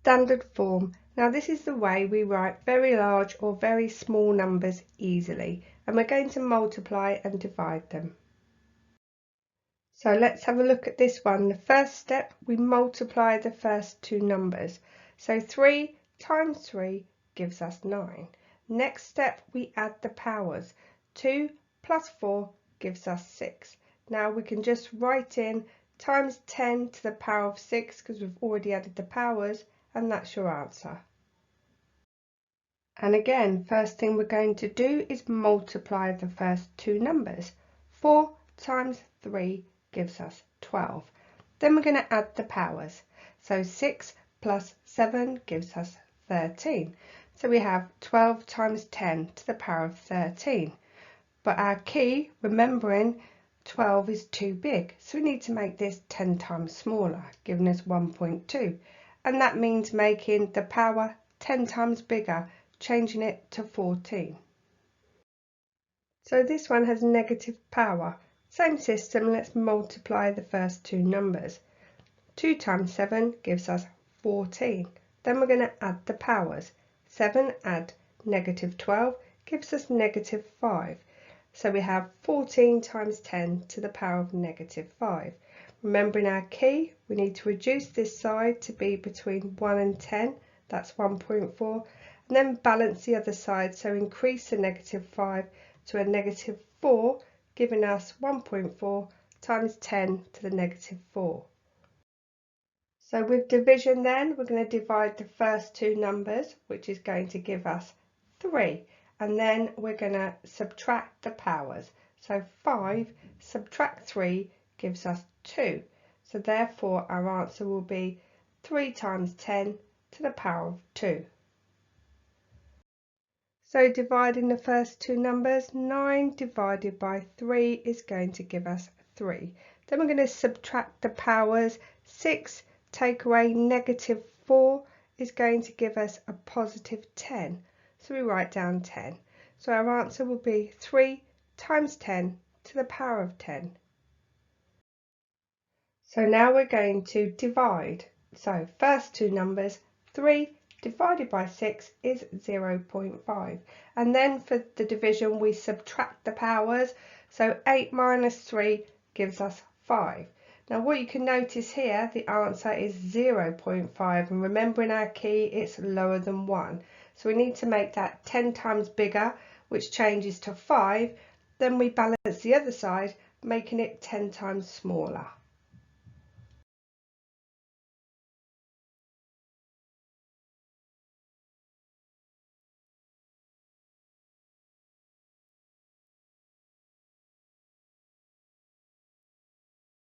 Standard form. Now this is the way we write very large or very small numbers easily, and we're going to multiply and divide them. So let's have a look at this one. The first step, we multiply the first two numbers. So 3 times 3 gives us 9. Next step, we add the powers. 2 plus 4 gives us 6. Now we can just write in times 10 to the power of 6 because we've already added the powers, and that's your answer. And again, first thing we're going to do is multiply the first two numbers. 4 times 3 gives us 12. Then we're going to add the powers. So 6 plus 7 gives us 13. So we have 12 times 10 to the power of 13. But our key, remembering 12 is too big, so we need to make this 10 times smaller, giving us 1.2. And that means making the power 10 times bigger, changing it to 14. So this one has negative power. Same system, let's multiply the first two numbers. 2 times 7 gives us 14. Then we're going to add the powers. 7 add negative 12 gives us negative 5. So we have 14 times 10 to the power of negative 5. Remembering our key, we need to reduce this side to be between 1 and 10, that's 1.4, and then balance the other side, so increase the negative 5 to a negative 4, giving us 1.4 times 10 to the negative 4. So with division then, we're going to divide the first two numbers, which is going to give us 3. And then we're going to subtract the powers. So 5 subtract 3 gives us 2. So therefore our answer will be 3 times 10 to the power of 2. So dividing the first two numbers, 9 divided by 3 is going to give us 3. Then we're going to subtract the powers. 6 take away negative 4 is going to give us a positive 10. So we write down 10. So our answer will be 3 times 10 to the power of 10. So now we're going to divide. So first two numbers, 3 divided by 6 is 0.5. And then for the division we subtract the powers. So 8 minus 3 gives us 5. Now what you can notice here, the answer is 0.5, and remembering our key, it's lower than 1. So we need to make that 10 times bigger, which changes to 5. Then we balance the other side, making it 10 times smaller.